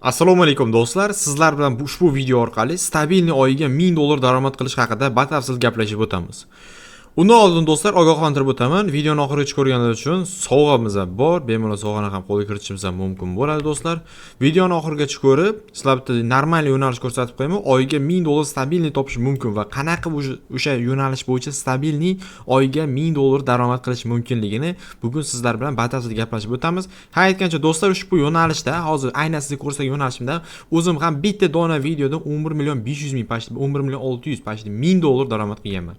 Assalomu alaykum do'stlar. Sizlar bilan ushbu video orqali stabilni oyiga $1000 daromad qilish haqida batafsil gaplashib o'tamiz. Undan oldin do'stlar ogohlantirib o'taman. Videoni oxirigacha ko'rganlar uchun sovg'amiz ham bor. Bemalol sovg'ani ham qo'lga kiritishimiz ham mumkin bo'ladi do'stlar. Videoni oxirigacha ko'rib, sizlar bitta normal yo'nalish ko'rsatib qo'yaman. Oyiga $1000 stabilni topish mumkin va qanaqa o'sha yo'nalish bo'yicha stabilni oyiga $1000 daromad qilish mumkinligini bugun sizlar bilan batafsil gaplashib o'tamiz. Ha, aytgancha do'stlar, ushbu yo'nalishda hozir aynan sizga ko'rsatgan yo'nalishimda o'zim ham bitta dona videodan 11.500.000 pashti, 11.600.000 pashti $1000 daromad qilganman.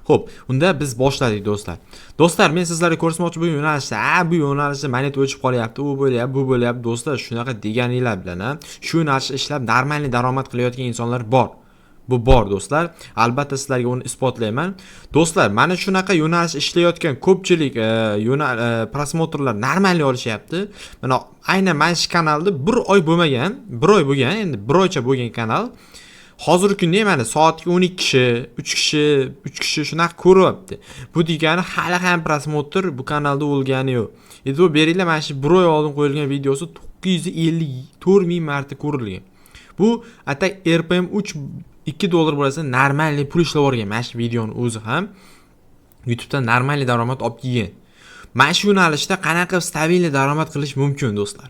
Xo'p, unda biz boshladik do'stlar. Do'stlar, men sizlarga ko'rsatmoqchi bo'lgan yo'nalishda, bu yo'nalishda monet o'chib qolyapti, u bo'lyapti, bu bo'lyapti do'stlar, shunaqa deganinglar bilan, shu yo'nalishda ishlab normal daromad qilayotgan insonlar bor. Bu bor do'stlar. Albatta sizlarga uni isbotlayman. Do'stlar, mana shunaqa yo'nalish ishlayotgan ko'pchilik prosmotrlar normal olishyapti. Mana aynan mana shu kanalda 1 oy bo'lmagan, 1 oy bo'lgan, endi 1 oycha bo'lgan kanal. Hozirgi kunda mana soatga 12 kishi, 3 kishi, 3 kishi shunaqa ko'ryapti. Bu degani hali ham prosmotr bu kanalda bo'lgani yo'q. E'tibor beringlar, mana shu 1 oy oldin qo'yilgan videosi 954.000 marta ko'rilgan. Bu atak RPM 2 dollar bo'lsa normal pul ishlab o'rgan. Mana shu videoni o'zi ham YouTube dan normal daromad olib kelgan. Mana shu yo'nalishda qanaqa stabil daromad qilish mumkin do'stlar.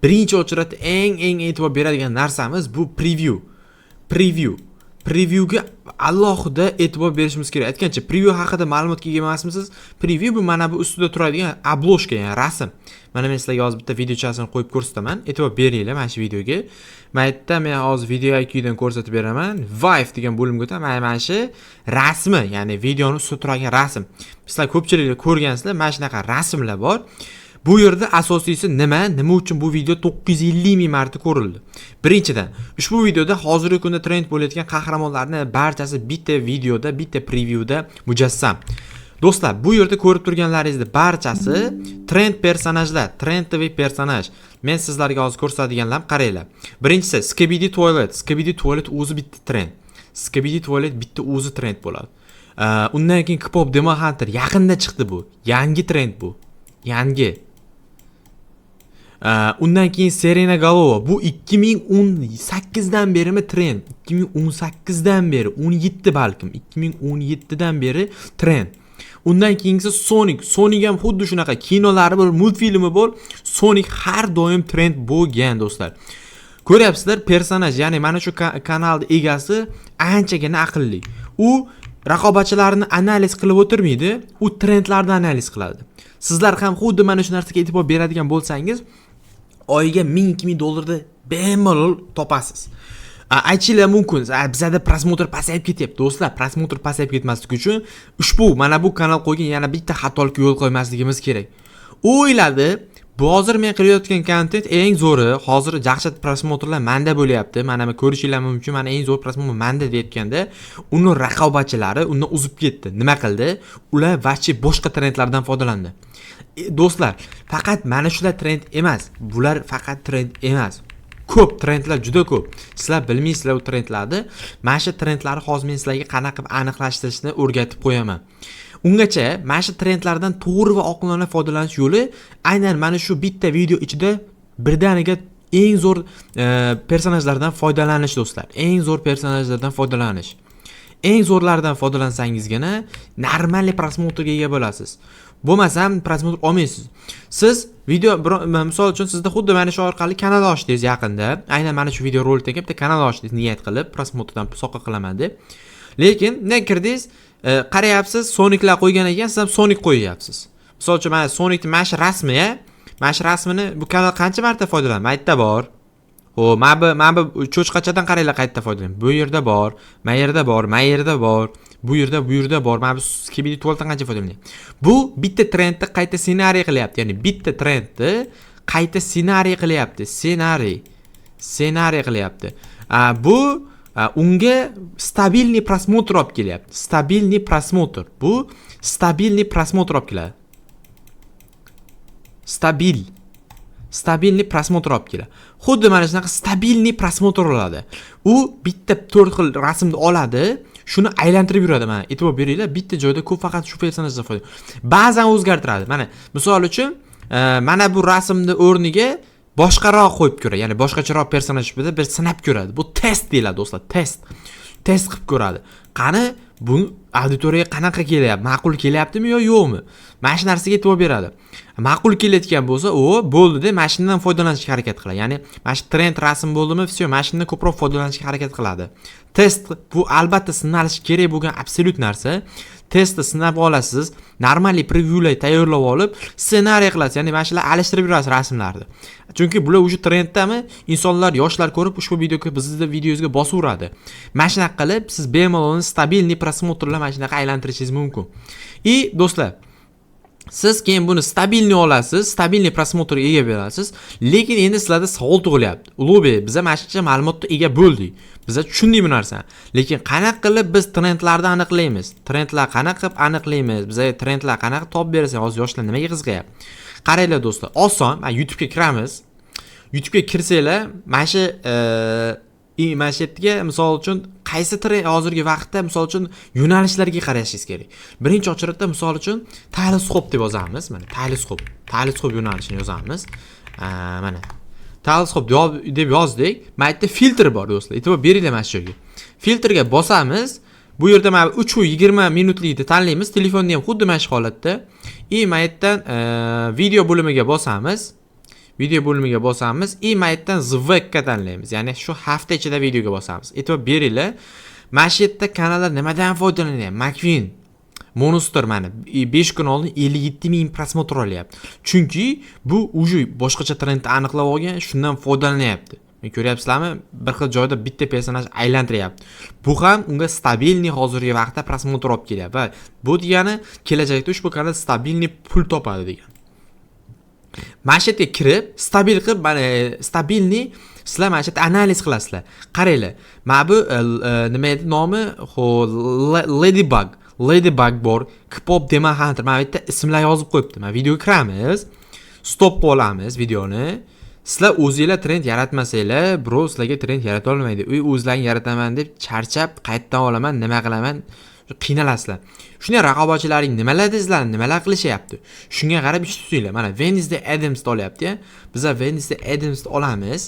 Birinchi o'chiratda eng e'tibor beradigan narsamiz bu preview. Previewga alohida e'tibor berishimiz kerak. Aytgancha, preview haqida ma'lumot kelgan emasmisiz? Preview bu mana bu ustida turadigan obloshka, ya'ni rasm. Mana men sizlarga hozir bitta videochasini qo'yib ko'rsataman. E'tibor beringlar mana shu videoga. Men hozir video IQdan ko'rsatib beraman. Vive degan bo'limga o'taman. Mana shu rasmi, ya'ni videoni ustida turadigan rasm. Sizlar ko'pchiliklar ko'rgansizlar, mana shunaqa rasmlar bor. Bu yerda asosiysi nima uchun bu video 950.000 marta ko'rildi? Birinchidan, ushbu videoda hozirgi kunda trend bo'layotgan qahramonlarning barchasi bitta videoda, bitta previewda mujassam. Do'stlar, bu yerda ko'rib turganlaringizning barchasi trend personajlar, trendiy personaj. Men sizlarga hozir ko'rsatadiganlarim qaranglar. Birinchisi Skibidi Toilet. Skibidi Toilet o'zi bitta trend. Skibidi Toilet bitta o'zi trend bo'ladi. Undan keyin K-pop Demon Hunter yaqinda chiqdi bu. Yangi trend bu. Yangi. Undan keyin Serena Galova. Bu 2018 dan berimi trend. 2018 dan beri, 17 balkim, 2017 dan beri trend. Undan keyingisi Sonic. Sonic ham xuddi shunaqa kinolari bor, multfilmi bor. Sonic har doim trend bo'lgan do'stlar. Ko'ryapsizlar, personaj, ya'ni mana shu kanalning egasi anchagina aqlli. U raqobatchilarni analiz qilib o'tirmaydi, u trendlarni analiz qiladi. Sizlar ham xuddi mana shu narsaga e'tibor beradigan bo'lsangiz, oyiga $1000-2000 bemalol topasiz. Aytishlar mumkin, bizda prosmotr pasayib ketyapti. Do'stlar, prosmotr pasayib ketmasligi uchun ushbu mana bu kanal qo'ygan yana bitta xatolikka yo'l qo'ymasligimiz kerak. O'yladi, bu hozir men qilayotgan kontent eng zo'ri, hozir dahshat prosmotrlar menda bo'lyapti. Mana men ko'rishinglar mumkin, mana eng zo'r prosmotr menda deyotganda, uni raqobatchilari undan uzib ketdi. Nima qildi? Ular vachi boshqa trendlardan foydalandi. Do'stlar, faqat mana shular trend emas. Bular faqat trend emas. Ko'p trendlar, juda ko'p. Sizlar bilmaysizlar u trendlarni. Mana shu trendlarni hozir men sizlarga qanaqa aniqlashtirishni o'rgatib qo'yaman. Ungacha mana shu trendlardan to'g'ri va oqilona foydalanish yo'li aynan mana shu bitta video ichida birdaniga eng zo'r personajlardan foydalanish do'stlar. Eng zo'r personajlardan foydalanish. Eng zo'rlardan foydalansangizgina normal prosmotrga ega bo'lasiz. Bo'lmasam prosmotr olmaysiz. Siz video misol uchun sizda xuddi mana shu orqali kanal ochdingiz yaqinda. Aynan mana shu video rolikdagi bitta kanal ochdingiz niyat qilib, prosmotrdan soqqa qilaman deb. Lekin nega kirdingiz? Qarayapsiz, Soniclar qo'ygan ekan, siz ham Sonic qo'yyapsiz. Misol uchun mana Sonicning mana shu rasmi, mana shu rasmini bu kanal qancha marta foydalanadi? Maytda bor. Xo'p, mana bu cho'chqachadan qaranglar qayerda foydalanadi. Bu yerda bor, mana yerda bor, mana yerda bor. Bu yerda bor. Mana bu Skibidi Toiletdan qancha foydalanyapti. Bu bitta trendni qayta ssenariy qilyapti. Ya'ni bitta trendni qayta ssenariy qilyapti. Ssenariy qilyapti. Bu unga stabilniy prosmotr olib kelyapti. Stabilniy prosmotr. Bu stabilniy prosmotr olib keladi. Stabilniy prosmotr olib keladi. Xuddi mana shunaqa stabilniy prosmotr oladi. U bitta 4 xil rasmni oladi, shuni aylantirib yuradi. Mana e'tibor beringlar, bitta joyda ko'p faqat shu personajdan foydalanadi. Ba'zan o'zgartiradi. Mana misol uchun mana bu rasmni o'rniga boshqaroq qo'yib ko'radi. Ya'ni boshqacharoq personaj sifatida bir sinab ko'radi. Bu test deyiladi do'stlar, test. Test qilib ko'radi. Qani bu auditoriyaga qanaqa kelyapti? Ma'qul kelyaptimi yo yo'qmi? Mana shu narsaga e'tibor beradi. Ma'qul kelayotgan bo'lsa, u bo'ldi-da, mashinadan foydalanishga harakat qiladi. Ya'ni mana shu trend rasm bo'ldimi, все, mashinadan ko'proq foydalanishga harakat qiladi. Test bu albatta sinalishi kerak bo'lgan absolyut narsa. Testni sinab olasiz, normally previewlar tayyorlab olib, ssenariy qilasiz. Ya'ni mana shular alishtirib yurasiz rasmlarni. Chunki bular уже trenddami, insonlar, yoshlar ko'rib ushbu videoga bizni videomizga bosaveradi. Mana shunaqa qilib siz bemalol stabilniy prosmotrlar mana shunaqa aylantirishingiz mumkin. И do'stlar, siz keyin buni stabilniy olasiz, stabilniy prosmotrga ega berasiz, lekin endi sizlarda savol tug'ilyapti. Ulug'bek, biz mana shuncha ma'lumotga ega bo'ldik. Biz tushundik bu narsani. Lekin qanaqa qilib biz trendlarni aniqlaymiz? Trendlar qanaqa qilib aniqlaymiz? Bizga trendlar qanaqa topib berasiz? Hozir yoshlar nimaga qiziqyapti? Qaranglar do'stlar, oson. Mana YouTube'ga kiramiz. YouTube'ga kirsanglar, mana shu mana shu yerga misol uchun qaysi trend hozirgi vaqtda misol uchun yo'nalishlarga qarashingiz kerak. Birinchi ochiriqda misol uchun teleskop deb yozamiz. Mana teleskop yo'nalishini yozamiz. Mana teleskop deb yozdik. Mana yerda filtr bor do'stlar. E'tibor beringlar mana shu yerga. Filtrga bosamiz. Bu yerda mana 3:20 minutlikni tanlaymiz. Telefonni ham xuddi mana shu holatda. Mana yerdan video bo'limiga bosamiz. Video bo'limiga bosamiz. Mana yerdan zvekka tanlaymiz. Ya'ni shu hafta ichida videoga bosamiz. E'tibor beringlar. Mana shu yerda kanallar nimadan foydalanyapti? Macvin Monster mana 5 kun oldin 57,000 prosmotr olyapti. Chunki bu уже boshqacha trendni aniqlab olgan, shundan foydalanyapti. Men ko'ryapsizlarmi? Bir xil joyda bitta personaj aylantiryapti. Bu ham unga stabilniy hozirgi vaqtda prosmotr olib kelyapti va bu degani kelajakda ushbu kanal stabilniy pul topadi degani. Mana shu yerga kirib, stabil qilib, mana stabilniy sizlar mana shu yerda analiz qilasizlar. Qaranglar. Mana bu nima edi nomi? Ladybug bor. Kpop Demon Hunter. Mana bu yerda ismlar yozib qo'yibdi. Mana videoga kiramiz. Stop qilamiz videoni. Sizlar o'zingizlar trend yaratmasanglar, bro sizlarga trend yarata olmaydi. O'zlaring yarataman deb charchab, qaytdan olaman, nima qilaman, qiynalasizlar. Shunday raqobatchilaring nimalar dezlar, nimalar qilishyapti. Shunga qarab ish tutinglar. Mana Wednesday Addams olyapti-ya. Biz Wednesday Addams olamiz.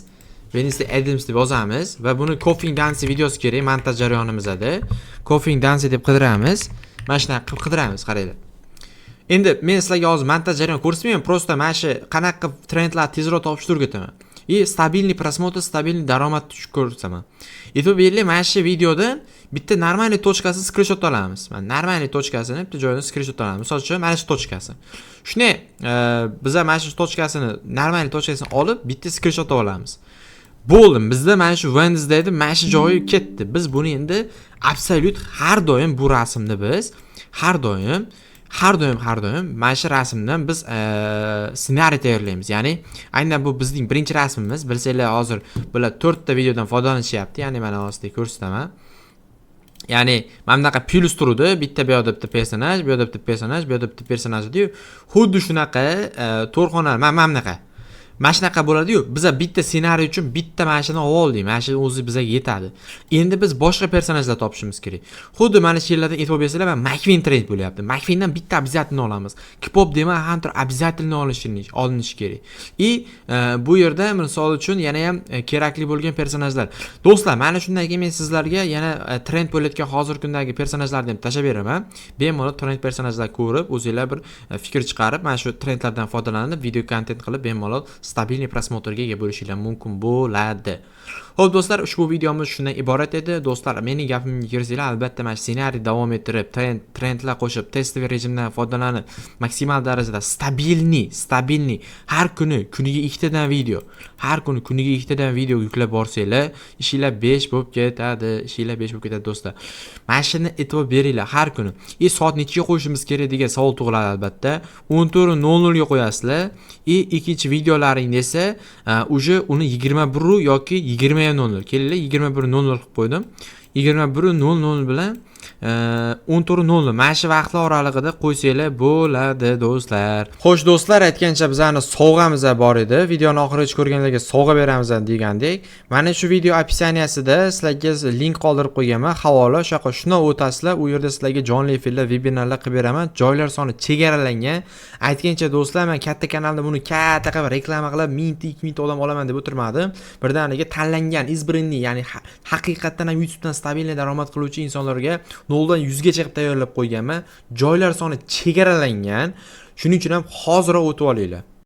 Wednesday Addams deb yozamiz va buni Coughing Dance videosi kerak montaj jarayonimizda. Coughing Dance deb qidiramiz. Mana shunaqa qilib qidiramiz, qaranglar. Endi men sizlarga hozir montaj jarayonini ko'rsatmayman, prosta mana shu qanaqa trendlar tezroq topishni o'rgataman. Stabilniy prosmotr, stabilniy daromad ko'rsataman. E'tibor beringlar, mana shu videodan bitta normalniy tochkasini screenshot olamiz. Mana normalniy tochkasini bitta joyidan screenshot olamiz. Misol uchun mana shu tochkasi. Shuni biz mana shu tochkasini, normalniy tochkasini olib bitta screenshot olamiz. Bo'ldi, bizda mana shu Wednesdayda mana shu joyi ketdi. Biz buni endi absolyut har doim bu rasmni biz har doim mana shu rasmdan biz ssenariy tayyorlaymiz. Ya'ni aynan bu bizning birinchi rasmimiz. Bilsanglar, hozir bular 4 ta videodan foydalanishyapti. Ya'ni mana hozir ko'rsataman. Ya'ni mana bunaqa plus turdi. Bitta bu yerda bitta personaj, bu yerda bitta personaj, bu yerda bitta personaj deb xuddi shunaqa to'rxona mana bunaqa. Mana shunaqa bo'ladi-yu, biz bitta ssenariy uchun bitta mashina oldik. Mana shu o'zi bizga yetadi. Endi biz boshqa personajlar topishimiz kerak. Xuddi mana shu yerlardan e'tibor bersanglar, mana Macvin trend bo'lyapti. Macvindan bitta обязательно olamiz. Kpop Demon Hunter обязательно olinishi kerak. Bu yerda misol uchun yana ham kerakli bo'lgan personajlar. Do'stlar, mana shundan keyin men sizlarga yana trend bo'layotgan hozirgi kundagi personajlarni ham tashab beraman. Bemalol trend personajlar ko'rib, o'zingizlar bir fikr chiqarib, mana shu trendlardan foydalanib, video kontent qilib bemalol stabilniy prosmotrga ega bo'lishingiz mumkin bo'ladi. Xo'p do'stlar, ushbu videomiz shundan iborat edi. Do'stlar, mening gapimga kirsanglar, albatta mana ssenariy davom ettirib, trendlar qo'shib, testoviy rejimdan foydalanib, maksimal darajada stabilniy har kuni kuniga 2 tadan video, yuklab borsanglar, ishinglar 5 bo'lib ketadi, do'stlar. Mana shuni e'tibor beringlar har kuni. Soat nechiga qo'yishimiz kerak degan savol tug'iladi albatta. 14:00 ga qo'yasizlar. Ikkinchi videolaring esa uje uni 21 yoki 20:00. Kelinglar, 21:00 qilib qo'ydim. 21:00 bilan 14:00 mana shu vaqtlar oralig'ida qo'ysanglar bo'ladi do'stlar. Xo'sh do'stlar, aytgancha bizlarning sovg'amiz bor edi. Videoni oxirigacha ko'rganlarga sovg'a beramiz degandek. Mana shu video opsiyaniyasida sizlarga link qoldirib qo'yganman, havola. O'sha yoqqa shuni o'tasizlar, u yerda sizlarga jonli efirlar, vebinarlar qilib beraman. Joylar soni chegaralangan. Aytgancha do'stlar, men katta kanalda buni katta qilib reklama qilib 1000 ta 2000 ta odam olaman deb o'tirmadim. Birdaniga tanlangan izbrinni, ya'ni haqiqatan ham YouTubedan stabilniy daromad qiluvchi insonlarga 0 dan 100 gacha qilib tayyorlab qo'yganman. Joylar soni chegaralangan. Shuning uchun ham hozir o'tib olinglar.